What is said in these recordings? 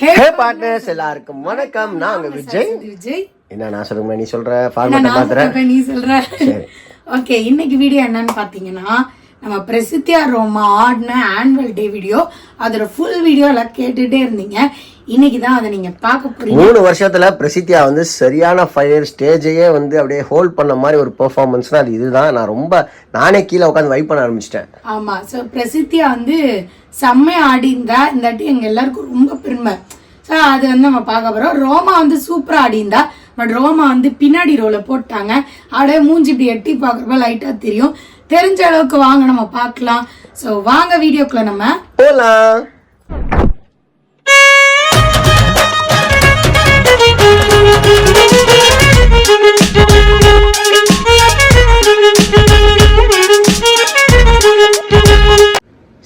ஹே partners எல்லாருக்கும் வணக்கம். நான் உங்க விஜய். என்ன நான் சொல்றேன், நீ சொல்ற ஃபார்மேட் பாத்துறேன், நீ சொல்ற. ஓகே, இன்னைக்கு வீடியோ என்னன்னு பாத்தீங்கன்னா, நம்ம பிரசித்தியா ரோமா ஆடின ஆனுவல் டே வீடியோ. அதோட ஃபுல் வீடியோ எல்லாம் கேட்டுட்டே இருந்தீங்க. இன்னைக்கு தான் அதை நீங்க பார்க்க போறீங்க. 3 வருஷத்துல பிரசித்தியா வந்து சரியான ஃபயர் ஸ்டேஜையே வந்து அப்படியே ஹோல்ட் பண்ண மாதிரி ஒரு பெர்ஃபார்மன்ஸ்னா அது இதுதான். நானே கீழே உட்காந்து வைப் பண்ண ஆரம்பிச்சிட்டேன். ஆமா, ஸோ பிரசித்தியா வந்து செம்மையா ஆடி இருந்தா. இந்த வாட்டி எங்க எல்லாருக்கும் ரொம்ப பெருமை. ஸோ அது வந்து நம்ம பார்க்க போறோம். ரோமா வந்து சூப்பரா ஆடி இருந்தா. பட் ரோமா வந்து பின்னாடி ரோல போட்டாங்க. அப்படியே மூஞ்சி இப்படி எட்டி பார்க்குறப்ப லைட்டா தெரியும். தெரிஞ்ச அளவுக்கு வாங்க நம்ம பார்க்கலாம். ஸோ வாங்க வீடியோக்குள்ள நம்ம போலாம்.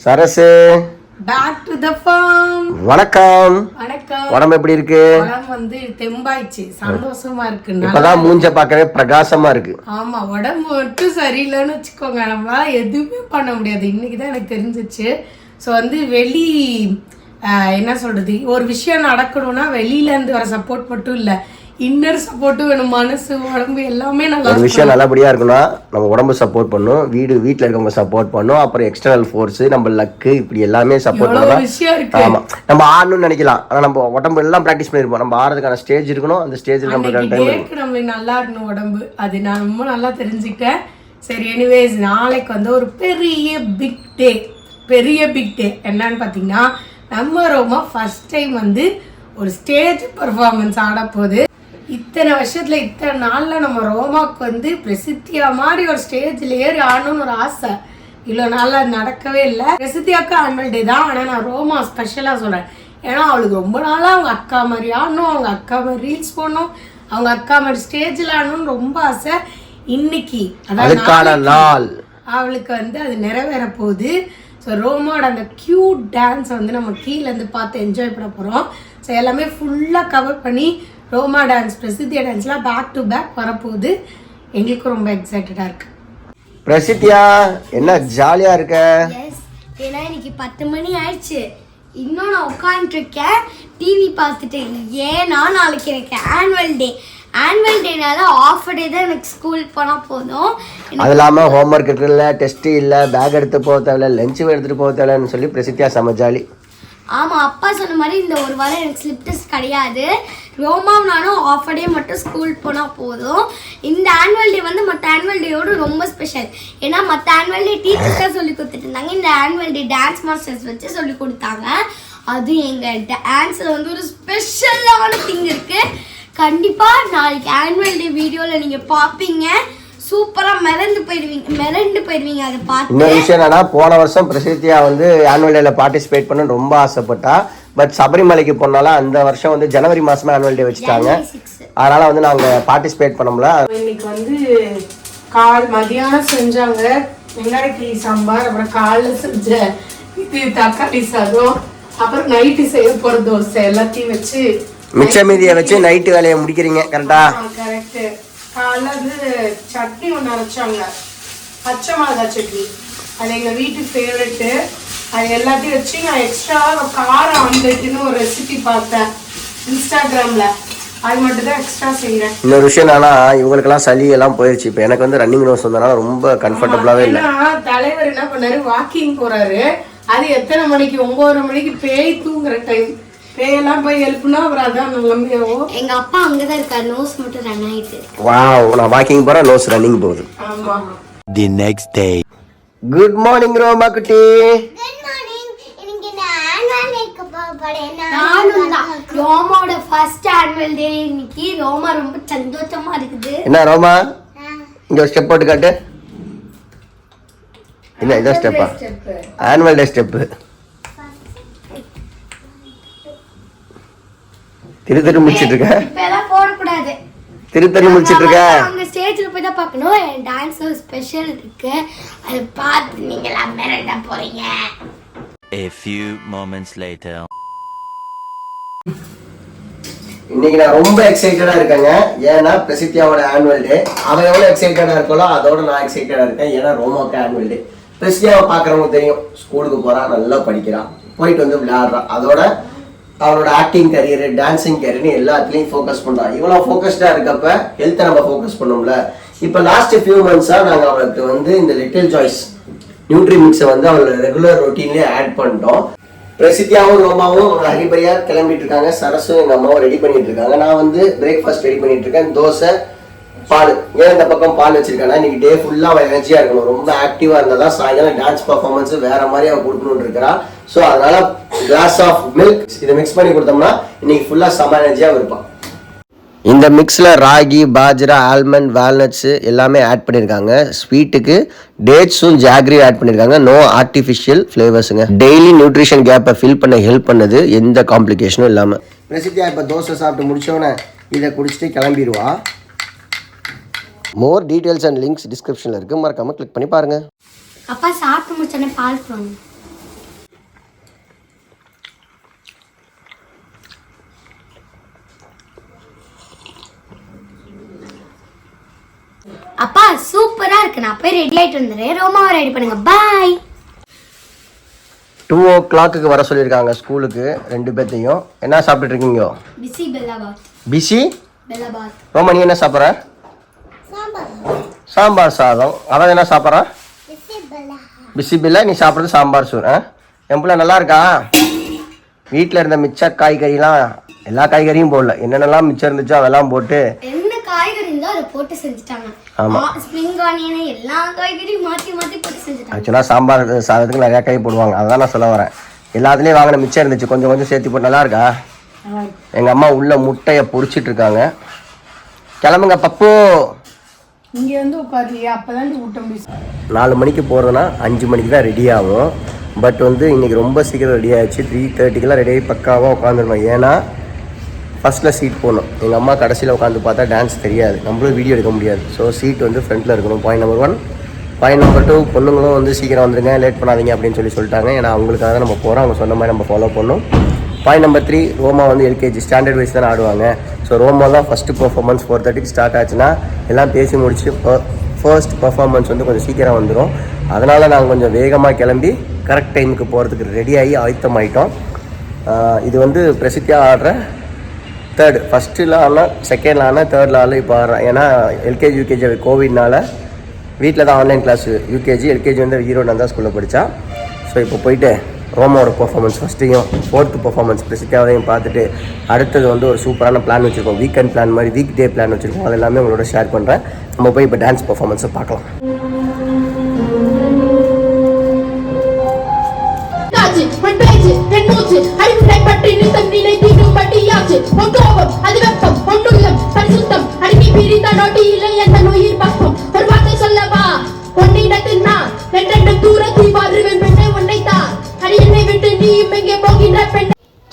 Sarasu, back to the farm. வணக்கம். வணக்கம். உடம்பு எப்படி இருக்கு? உடம்பு வந்து தெம்பாயிடுச்சு, சந்தோஷமா இருக்கு. இப்பதான் மூஞ்ச பார்க்கவே பிரகாசமா இருக்கு. ஆமா, உடம்பு மட்டும் சரியில்லைன்னு வச்சுக்கோங்க, நம்மளால எதுவுமே பண்ண முடியாது. இன்னைக்குதான் எனக்கு தெரிஞ்சிச்சு. ஸோ வந்து என்ன சொல்றது, ஒரு விஷயம் நடக்கணும்னா வெளியில இருந்து வர சப்போர்ட் மட்டும் இல்ல, இன்னர் சப்போர்ட்டும் வேணும். மனசு, உடம்பு எல்லாமே நல்லா. ஒரு விஷயம் நல்லபடியா இருக்குன்னா நம்ம உடம்பு சப்போர்ட் பண்ணும், வீட்டுல இருக்கவங்க சப்போர்ட் பண்ணும், அப்புறம் எக்ஸ்டர்னல் ஃபோர்ஸ், நம்ம லக்கு, இப்படி எல்லாமே சப்போர்ட் பண்ணலாம். ஆமா, நம்ம ஆடணும்னு நினைக்கலாம், ஆனா நம்ம உடம்பு எல்லாம் பிராக்டிஸ் பண்ணிருப்போம். நம்ம ஆடுறதுக்கான ஸ்டேஜ் இருக்கணும், அந்த ஸ்டேஜ்ல நம்ம நல்லா இருக்கணும் உடம்பு. அது நான் ரொம்ப நல்லா தெரிஞ்சுக்கிட்டேன். சரி, எனிவேஸ், நாளைக்கு வந்து ஒரு பெரிய பிக் டே. என்னன்னு பாத்தீங்கன்னா, நம்ம ரோமா ஃபர்ஸ்ட் டைம் வந்து ஒரு ஸ்டேஜ் பெர்ஃபார்மன்ஸ் ஆட போகுது. இத்தனை வருஷத்துல, இத்தனை நாள்ல நம்ம ரோமாவுக்கு வந்து பிரசித்தியா மாதிரி ஒரு ஸ்டேஜ்ல ஏறி ஆடணும்னு ஒரு ஆசை. இவ்வளோ நாள்ல அது நடக்கவே இல்லை. பிரசித்தியாவுக்கு ஆனுவல் டே தான், ஆனால் நான் ரோமா ஸ்பெஷலா சொல்றேன். ஏன்னா அவளுக்கு ரொம்ப நாளா அவங்க அக்கா மாதிரி ஆடணும், அவங்க அக்கா மாதிரி ரீல்ஸ் போடணும், அவங்க அக்கா மாதிரி ஸ்டேஜ்ல ஆடணும்னு ரொம்ப ஆசை. இன்னைக்கு அதாவது அவளுக்கு வந்து அது நிறைவேற போகுது. ஸோ ரோமாவோட அந்த கியூட் டான்ஸை வந்து நம்ம கீழேருந்து பார்த்து என்ஜாய் பண்ண போகிறோம். ஸோ எல்லாமே ஃபுல்லாக கவர் பண்ணி ரோமா டான்ஸ், பிரசித்தியா டான்ஸ்லாம் பேக் டு பேக் வரப்போகுது. எங்களுக்கும் ரொம்ப எக்ஸைட்டடாக இருக்கு. பிரசித்தியா, என்ன ஜாலியாக இருக்க? ஏன்னா இன்னைக்கு 10 மணி ஆயிடுச்சு, இன்னும் நான் உட்காந்துருக்கேன் டிவி பார்த்துட்டு. ஏன்னா நாளைக்கு எனக்கு ஆனுவல் டேனால ஆஃப் டே தான் எனக்கு ஸ்கூல் போனால் போதும். அது இல்லாமல் ஹோம்ஒர்க் இல்லை, டெஸ்ட்டு இல்லை, பேக் எடுத்து போக தேவையில்ல, லஞ்சும் எடுத்துகிட்டு போக தேவையில்லன்னு சொல்லி பிரசித்தியா செம ஜாலி. ஆமாம், அப்பா சொன்ன மாதிரி இந்த ஒரு வாரம் எனக்கு ஸ்லிப் டெஸ்ட் கிடையாது. ரோமாவும் நானும் ஆஃப் டே மட்டும் ஸ்கூல் போனால் போதும். இந்த ஆனுவல் டே வந்து மற்ற ஆனுவல் டேயோடு ரொம்ப ஸ்பெஷல். ஏன்னா மற்ற ஆனுவல் டே டீச்சர்ஸ் தான் சொல்லி கொடுத்துட்டு இருந்தாங்க, இந்த ஆனுவல் டே டான்ஸ் மாஸ்டர்ஸ் வச்சு சொல்லி கொடுத்தாங்க. அது எங்கள் டான்ஸில் வந்து ஒரு ஸ்பெஷலான திங் இருக்குது. கண்டிப்பாக நாளைக்கு ஆனுவல் டே வீடியோவில் நீங்கள் பார்ப்பீங்க. சூப்பராக மிரண்டு போயிடுவீங்க அதை பார்த்து. இன்னொரு விஷயம் என்னன்னா, போன வருஷம் பிரசித்தியா வந்து ஆனுவல் டேல பார்ட்டிசிபேட் பண்ண ரொம்ப ஆசைப்பட்டா. பட் சபரிமலைக்கு போனால அந்த வருஷம் வந்து ஜனவரி மாசமே ஆனுவல் டே வச்சுட்டாங்க. அதனால வந்து நாங்க பார்ட்டிசிபேட் பண்ணோம்ல. இன்னைக்கு வந்து மதியானம் செஞ்சாங்க வெங்காயக்கிளி சாம்பார், அப்புறம் காலைல செஞ்ச தக்காளி சாதம், அப்புறம் நைட்டு செய்ய போற தோசை எல்லாத்தையும் வச்சு மிச்ச மீதியை வச்சு நைட்டு வேலையை முடிக்கிறீங்க. கரெக்டா? கரெக்ட். காலைல வந்து சட்னி ஒன்று அரைச்சாங்க, பச்சை மிளகாய் சட்னி. அது எங்கள் வீட்டு ஃபேவரெட்டு. அது எல்லாத்தையும் வச்சு நான் எக்ஸ்ட்ரா காரம் ஆம்லெட்னு ஒரு ரெசிபி பார்த்தேன் இன்ஸ்டாகிராமில். அது மட்டும் தான் எக்ஸ்ட்ரா செய்கிறேன். இன்னொரு விஷயம் என்னன்னா, இவங்களுக்கெல்லாம் சளி எல்லாம் போயிடுச்சு. இப்போ எனக்கு வந்து ரன்னிங் நோஸ் வந்தனால ரொம்ப கம்ஃபர்டபுளாகவே இல்லை. தலைவர் என்ன பண்ணாரு, வாக்கிங் போறாரு. அது எத்தனை மணிக்கு? 9:30 மணிக்கு பேய் தூங்குற டைம். பேயெல்லாம் போய் எழுப்புனா அப்புறம் அதான் நிலைமையாகும். எங்க அப்பா அங்கதான் இருக்காரு, நோஸ் மட்டும் ரன் ஆயிட்டு. வாவ், நான் வாக்கிங் போறேன், நோஸ் ரன்னிங் போகுது. ஆமா. The next day. Good morning Roma குட்டி. Good morning. இன்னைக்கு நான் ஆனுவல் டேக்கு போறேன். நானும் தான் ரோமாவோட ஃபர்ஸ்ட் ஆனுவல் டே இன்னைக்கு. ரோமா ரொம்ப சந்தோஷமா இருக்குது. என்ன ரோமா, இங்க ஒரு ஸ்டெப் போட்டு காட்டு. என்ன இதான் ஸ்டெப்பா? Annual day step. திருத்தரு முடிச்சிட்டு இருக்க. இப்பெல்லாம் போடக்கூடாது. திருத்தரு முடிச்சிட்டு இருக்க. அங்க ஸ்டேஜ்ல போய் தான் பார்க்கணும். என் டான்ஸ் ஸ்பெஷல் இருக்கு, அதை பார்த்து நீங்க எல்லாம் மிரண்ட போறீங்க. A few moments later. இன்னைக்கு நான் ரொம்ப எக்ஸைட்டடா இருக்கேங்க. ஏன்னா பிரசித்தியாவோட ஆனுவல் டே. அவன் எவ்வளவு எக்ஸைட்டடா இருக்காளோ அதோட நான் எக்ஸைட்டடா இருக்கேன். ஏன்னா ரோமாவுக்கு ஆனுவல் டே. பிரசித்தியாவை பாக்குறவங்க தெரியும், ஸ்கூலுக்கு போறா, நல்லா படிக்கிறான், போயிட்டு வந்து விளையாடுறான். அதோட அவனோட ஆக்டிங் கரியர், டான்சிங் கரியர்னு எல்லாத்துலேயும் ஃபோக்கஸ் பண்ணுறான். இவ்வளோ ஃபோக்கஸ்டாக இருக்கப்ப ஹெல்த்தை நம்ம ஃபோக்கஸ் பண்ணோம்ல. இப்போ லாஸ்ட் ஃபியூ மந்த்ஸாக நாங்கள் அவளுக்கு வந்து இந்த லிட்டில் சாய்ஸ் நியூட்ரி மிக்ஸை வந்து அவளோட ரெகுலர் ரொட்டீன்லேயே ஆட் பண்ணிட்டோம். பிரசித்தியாவும் ரோமாவும் அவங்க ஹரிபரியா கிளம்பிட்டு இருக்காங்க. சரசும் எங்கள் அம்மாவும் ரெடி பண்ணிட்டு இருக்காங்க. நான் வந்து பிரேக்ஃபாஸ்ட் ரெடி பண்ணிட்டு இருக்கேன். தோசை, பால். ஏன் இந்த பக்கம் பால் வச்சிருக்கேன்னா இன்னைக்கு டே ஃபுல்லாக அவள் எனர்ஜியாக இருக்கணும். ரொம்ப ஆக்டிவாக இருந்தால் தான் சாயங்காலம் டான்ஸ் பர்ஃபார்மன்ஸ் வேற மாதிரி அவள் கொடுக்கணும்னு இருக்கிறா. ஸோ அதனால கிளாஸ் ஆஃப் மில்க் இதை மிக்ஸ் பண்ணி கொடுத்தோம்னா இன்னைக்கு ஃபுல்லாக செம எனர்ஜியாக இருப்பான். இந்த மிக்ஸில் ராகி, பாஜ்ரா, ஆல்மண்ட், வால்நட்ஸு எல்லாமே ஆட் பண்ணியிருக்காங்க. ஸ்வீட்டுக்கு டேட்ஸும் ஜாக்ரியும் ஆட் பண்ணியிருக்காங்க. நோ ஆர்டிஃபிஷியல் ஃப்ளேவர்ஸுங்க. டெய்லி நியூட்ரிஷன் கேப்பை ஃபில் பண்ண ஹெல்ப் பண்ணது, எந்த காம்ப்ளிகேஷனும் இல்லாமல். பிரசித்தியா இப்போ தோசை சாப்பிட்டு முடிச்சோன்னே இதை குடிச்சிட்டு கிளம்பிடுவா. மோர் டீட்டெயில்ஸ் அண்ட் லிங்க்ஸ் டிஸ்கிரிப்ஷனில் இருக்குது, மறக்காமல் கிளிக் பண்ணி பாருங்கள். அப்பா சாப்பிட்டு முடிச்சோடனே பால் போடணும். அப்பா சூப்பரா இருக்கு. நான் போய் ரெடி ஆயிட்டு வந்துடுறேன். ரோமாவை ரெடி பண்ணுங்க. பாய். 2 o'clock வர சொல்லியிருக்காங்க ஸ்கூலுக்கு. 2 பேர்த்தையும். என்ன சாப்பிட்டுட்டு இருக்கீங்க? பிசி பெல்லாபாத். பிசி பெல்லாபாத். ரோமா நீ என்ன சாப்பிட்ற? சாம்பார் சாதம். அவன் என்ன சாப்பிட்றான்? பிசி பில்லா. நீ சாப்பிட்றது சாம்பார் சோறு. என் பிள்ளை நல்லா இருக்கா? வீட்டில் இருந்த மிச்ச காய்கறிலாம் எல்லா காய்கறியும் போடல, என்னென்னலாம் மிச்சம் இருந்துச்சோ அதெல்லாம் போட்டு காய்கறி இருந்தா அதை போட்டு செஞ்சுட்டாங்க. ஆமா, ஸ்ப்ரிங் ஆனியன் எல்லா காய்கறியும் மாத்தி மாத்தி போட்டு செஞ்சுட்டாங்க. ஆக்சுவலாக சாம்பார் சாதத்துக்கு நிறையா காய் போடுவாங்க, அதான் நான் சொல்ல வரேன். எல்லாத்துலேயும் வாங்கின மிச்சம் இருந்துச்சு, கொஞ்சம் கொஞ்சம் சேர்த்து போட்டு. நல்லா இருக்கா? எங்கள் அம்மா உள்ள முட்டையை பொரிச்சிட்டு இருக்காங்க. கிளம்புங்க பப்பு. இங்கே வந்து உட்காருலையா? அப்போதான் ஊட்டம். 4 மணிக்கு போகிறதுனா 5 மணிக்கு தான் ரெடி ஆகும். பட் வந்து இன்றைக்கி ரொம்ப சீக்கிரம் ரெடி ஆகிடுச்சு. 3:30க்கெல்லாம் ரெடி ஆகி பக்காவாக உட்காந்துருவேன். ஏன்னா ஃபஸ்ட்டில் சீட் போகணும். எங்கள் அம்மா கடைசியில் உட்காந்து பார்த்தா டான்ஸ் தெரியாது, நம்மளும் வீடியோ எடுக்க முடியாது. ஸோ சீட் வந்து ஃப்ரண்ட்டில் இருக்கணும். Point number 1. பாயிண்ட் நம்பர் 2, பொண்ணுங்களும் வந்து சீக்கிரம் வந்துருங்க, லேட் பண்ணாதீங்க அப்படின்னு சொல்லிட்டாங்க. ஏன்னா அவங்களுக்காக தான் நம்ம போகிறோம், அவங்க சொன்ன மாதிரி நம்ம ஃபாலோ பண்ணணும். பாயிண்ட் நம்பர் 3, ரோமா வந்து எல்கேஜி ஸ்டாண்டர்ட் வைஸ் தான் ஆடுவாங்க. ஸோ ரோமா தான் ஃபஸ்ட்டு பர்ஃபார்மன்ஸ் 4:30க்கு ஸ்டார்ட் ஆச்சுன்னா எல்லாம் பேசி முடிச்சு ஃபர்ஸ்ட் பர்ஃபார்மன்ஸ் வந்து கொஞ்சம் சீக்கிரம் வந்துடும். அதனால் நாங்கள் கொஞ்சம் வேகமாக கிளம்பி கரெக்ட் டைமுக்கு போகிறதுக்கு ரெடியாகி ஆயத்தமாயிட்டோம். இது வந்து பிரசித்தியாக ஆடுற தேர்டு. ஃபஸ்ட்டில் ஆனால் செகண்டில் ஆனால் தேர்டில் ஆடல இப்போ ஆடுறேன். ஏன்னா எல்கேஜி யூகேஜி கோவிட்னால வீட்டில் தான் ஆன்லைன் கிளாஸ். யூகேஜி எல்கேஜி வந்து ஈரோடு தான் ஸ்கூலில் படித்தா. ஸோ இப்போ போயிட்டு ரோமாவோட பர்ஃபார்மன்ஸ் ஃபஸ்ட்டையும் 4th பர்ஃபார்மன்ஸ் பிரசித்தியாவையும் பார்த்துட்டு அடுத்தது வந்து ஒரு சூப்பரான பிளான் வச்சுருக்கோம். வீக்கெண்ட் பிளான் மாதிரி வீக் டே பிளான் வச்சுருக்கோம். அது எல்லாமே உங்களோட ஷேர் பண்ணுறேன். நம்ம போய் இப்போ டான்ஸ் பர்ஃபார்மன்ஸை பார்க்கலாம்.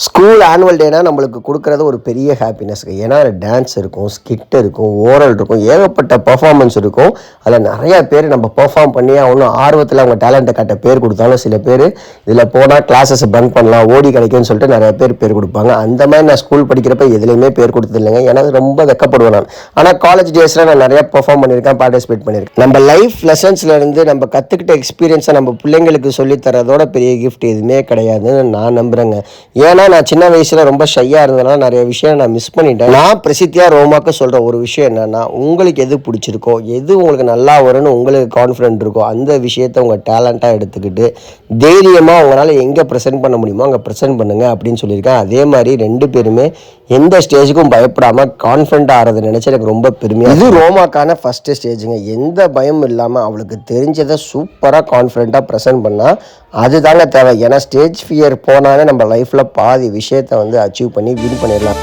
ஸ்கூல் ஆனுவல் டேனா நம்மளுக்கு கொடுக்குறது ஒரு பெரிய ஹாப்பினஸ். ஏன்னா டான்ஸ் இருக்கும், ஸ்கிட் இருக்கும், ஓரல் இருக்கும், ஏகப்பட்ட பர்ஃபார்மன்ஸ் இருக்கும். அதில் நிறையா பேர் நம்ம பர்ஃபார்ம் பண்ணி அவனும் ஆர்வத்தில் அவங்க டேலண்ட்டை காட்ட பேர் கொடுத்தாலும் சில பேர் இதில் போனால் கிளாஸஸை பங்க் பண்ணலாம், ஓடி கிடைக்கும்னு சொல்லிட்டு நிறைய பேர் கொடுப்பாங்க. அந்த மாதிரி நான் ஸ்கூல் படிக்கிறப்ப எதுலேயுமே பேர் கொடுத்தது இல்லைங்க. ஏன்னா ரொம்ப வெக்கப்படுவேன் நான். ஆனால் காலேஜ் டேஸில் நான் நிறையா பர்ஃபார்ம் பண்ணியிருக்கேன், பார்ட்டிசிபேட் பண்ணியிருக்கேன். நம்ம லைஃப் லெசன்ஸ்லேருந்து நம்ம கற்றுக்கிட்ட எக்ஸ்பீரியன்ஸை நம்ம பிள்ளைங்களுக்கு சொல்லித்தரதோட பெரிய கிஃப்ட் எதுவுமே கிடையாதுன்னு நான் நம்புகிறேங்க. ஏன்னா நான் சின்ன வயசுல ரொம்ப ஷையா இருந்ததுனால நிறைய விஷயம் நான் மிஸ் பண்ணிட்டேன். நான் பிரசித்தியா ரோமாக்கு சொல்ற ஒரு விஷயம் என்னன்னா, உங்களுக்கு எது பிடிச்சிருக்கோ, எது உங்களுக்கு நல்லா வரும்னு உங்களுக்கு கான்ஃபிடென்ட் இருக்கோ அந்த விஷயத்த உங்க டேலண்டா எடுத்துக்கிட்டு தைரியமா உங்களால எங்க ப்ரெசென்ட் பண்ண முடியுமோ அங்க ப்ரெசென்ட் பண்ணுங்க அப்படின்னு சொல்லியிருக்கேன். அதே மாதிரி 2 பேருமே எந்த ஸ்டேஜுக்கும் பயப்படாம கான்ஃபிடென்ட் ஆகிறத நினைச்சு எனக்கு ரொம்ப பெருமையா. இது ரோமாக்கான ஃபர்ஸ்ட் ஸ்டேஜுங்க. எந்த பயமும் இல்லாம அவளுக்கு தெரிஞ்சதை சூப்பரா கான்ஃபிடென்ட்டா ப்ரெசென்ட் பண்ணா அதுதாங்க தேவை. ஏன்னா ஸ்டேஜ் ஃபியர் போனாலே நம்ம லைஃப்ல பாதி விஷயத்தை வந்து அச்சீவ் பண்ணி வின் பண்ணிடலாம்.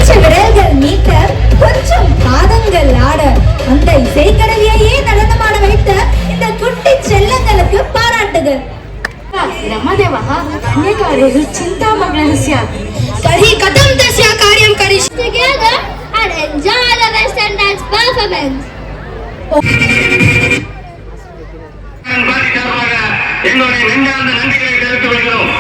கொஞ்சம் விரல்கள் நீட்ட கொஞ்சம் பாதங்கள் ஆட அந்த இசைக்கருவியையே நடனமாட வைத்த இந்த குட்டி செல்லங்களுக்கு பாராட்டுகள். रमादेवः अन्यकार्येषु चिन्तामग्नः स्यात् तर्हि कथं तस्य कार्यं करिष्यति? Together and enjoy the western dance performance. எங்களுடைய நெஞ்சார்ந்த நன்றிகளை தெரிவித்துக் கொள்கிறோம்.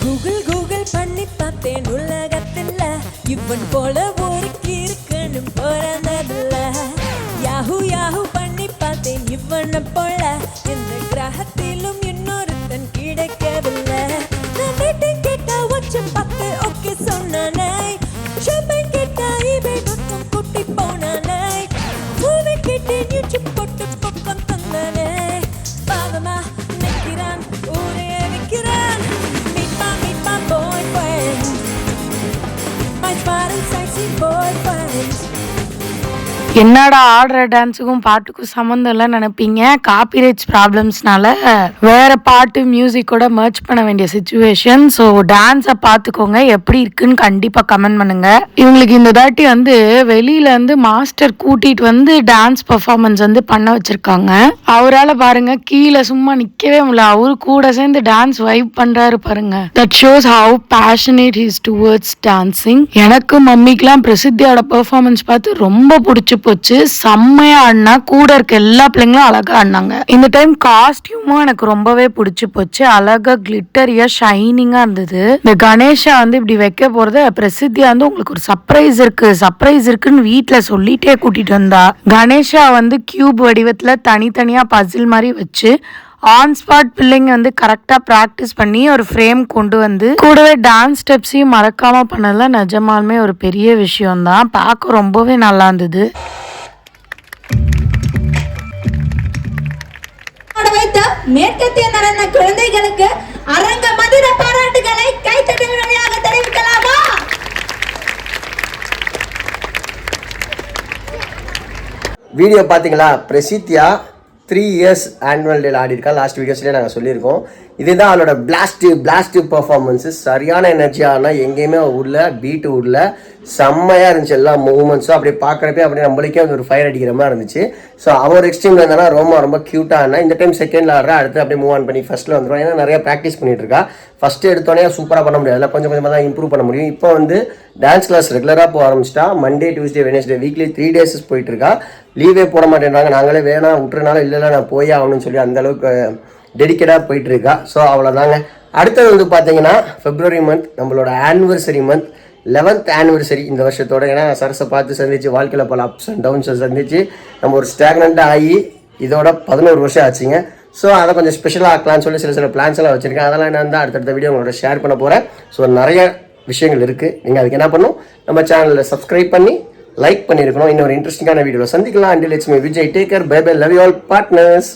கூகுள் கூகுள் பண்ணி பார்த்தேன் உலகத்தில் இவன் போல ஒரு கிறுக்கனும் பிறந்ததில்ல. யாஹூ யாஹூ பண்ணி பார்த்தேன் இவனை போல எந்த கிரகத்திலும் இன்னொருத்தன் கிடைக்கவில்லை. நான் டேட்டிங் கேட்டா வச்சு பார்த்து ஓகே சொன்னானே, ஷாப்பிங் கேட்டா இவை பக்கம் கூட்டி போனானே, மூவி கேட்டேன் யூடியூப் போட்டு பக்கம் தந்தானே. பாவமா நிற்கிறான் ஊரே நிற்கிறான். என்னடா ஆடுற டான்ஸுக்கும் பாட்டுக்கும் சம்மந்தம் இல்லைன்னு நினைப்பீங்க. காப்பிரைட்ஸ் ப்ராப்ளம்ஸ்னால வேற பாட்டு மியூசிக்கோட மர்ச் பண்ண வேண்டிய சுச்சுவேஷன். ஸோ டான்ஸை பார்த்துக்கோங்க, எப்படி இருக்குன்னு கண்டிப்பாக கமெண்ட் பண்ணுங்க. இவங்களுக்கு இந்த தாட்டி வெளியில மாஸ்டர் கூட்டிட்டு டான்ஸ் பர்ஃபார்மன்ஸ் பண்ண வச்சிருக்காங்க. அவரால் பாருங்க கீழே சும்மா நிற்கவே முடியல, அவரு கூட சேர்ந்து டான்ஸ் வைப் பண்றாரு பாருங்க. That shows how passionate he is towards dancing. எனக்கு மம்மிக்கெல்லாம் பிரசித்தியோட பெர்ஃபார்மன்ஸ் பார்த்து ரொம்ப பிடிச்சி போச்சு. செம்மையா ஆடினா, கூட இருக்க எல்லா பிள்ளைங்களும் அழகா ஆடினாங்க. இந்த டைம் காஸ்டியூமும் எனக்கு ரொம்பவே பிடிச்சி போச்சு. அழகா கிளிட்டரியா ஷைனிங்கா இருந்தது. இந்த கணேஷா இப்படி வைக்க போறது பிரசித்தியா உங்களுக்கு ஒரு சர்ப்ரைஸ் இருக்குன்னு வீட்டுல சொல்லிட்டே கூட்டிட்டு வந்தா. கணேஷா கியூப் வடிவத்துல தனித்தனியா பசில் மாதிரி வச்சு ஆன் ஸ்பாட் பிள்ளைங்க கரெக்டா பிராக்டிஸ் பண்ணி ஒரு ஃப்ரேம் கொண்டு கூடவே டான்ஸ் ஸ்டெப்ஸையும் மறக்காம பண்ணல. நிஜமாலுமே ஒரு பெரிய விஷயம் தான். பார்க்க ரொம்பவே நல்லா இருந்தது. வைத்த மேற்கத்திய நடன குழந்தைகளுக்கு அரங்க மதுர பாராட்டுகளை கைத்தட்டல் வழியாக தெரிவிக்கலாமா? வீடியோ பார்த்தீங்களா? பிரசித்தியா 3 years ஆனுவல் டேல ஆடி இருக்கா. லாஸ்ட் வீடியோஸ்லேயே நாங்கள் சொல்லியிருக்கோம். இதுதான் அவளோட பிளாஸ்ட் பர்ஃபார்மன்ஸு. சரியான எனர்ஜியானா எங்கேயுமே உள்ள பீட்டு உள்ள செம்மையாக இருந்துச்சு. எல்லா மூமெண்ட்ஸும் அப்படியே பார்க்குறப்பே அப்படியே நம்மளுக்கே ஒரு ஃபயர் அடிக்கிற மாதிரி இருந்துச்சு. ஸோ அவர் எக்ஸ்ட்ரீமில் இருந்தானா ரொம்ப க்யூட்டாக இருந்தா. இந்த டைம் செகண்டில் ஆடுறா, அடுத்து அப்படியே மூவ் ஆன் பண்ணி ஃபஸ்ட்டில் வந்துடும். ஏன்னா நிறைய ப்ராக்டிஸ் பண்ணிட்டு இருக்கா. ஃபஸ்ட்டு எடுத்தோடனே சூப்பராக பண்ண முடியாது, அதில் கொஞ்சம் கொஞ்சமாக தான் இம்ப்ரூவ் பண்ண முடியும். இப்போ டான்ஸ் கிளாஸ் ரெகுலராக போக ஆரம்பிச்சிட்டா. Monday Tuesday Wednesday weekly 3 days போயிட்டு இருக்கா. லீவே போட மாட்டேன்றாங்க. நாங்களே வேணாம் விட்டுறனால இல்லை நான் போய் ஆகணும்னு சொல்லி அந்த அளவுக்கு டெடிக்கேட்டாக போயிட்டு இருக்கா. ஸோ அவ்வளோதாங்க. அடுத்தது பார்த்தீங்கன்னா February month நம்மளோட ஆனிவர்சரி மந்த், 11th ஆனிவர்சரி இந்த வருஷத்தோட. ஏன்னா சரஸை பார்த்து சந்திச்சு வாழ்க்கையில் பல அப்ஸ் அண்ட் டவுன்ஸை சந்திச்சு நம்ம ஒரு ஸ்டாக்னண்ட்டாக ஆகி இதோட 11 வருஷம் ஆச்சுங்க. ஸோ அதை கொஞ்சம் ஸ்பெஷலாக ஆக்கலாம்னு சொல்லி சில பிளான்ஸ் எல்லாம் வச்சுருக்கேன். அதெல்லாம் என்ன அடுத்தடுத்த வீடியோ உங்களோட ஷேர் பண்ண போகிறேன். ஸோ நிறைய விஷயங்கள் இருக்குது. நீங்கள் அதுக்கு என்ன பண்ணணும், நம்ம சேனலில் சப்ஸ்கிரைப் பண்ணி லைக் பண்ணியிருக்கணும். இன்னொரு இன்ட்ரெஸ்டிங்கான வீடியோவில் சந்திக்கலாம். Until it's me Vijay. Take care, bye bye, love you all partners.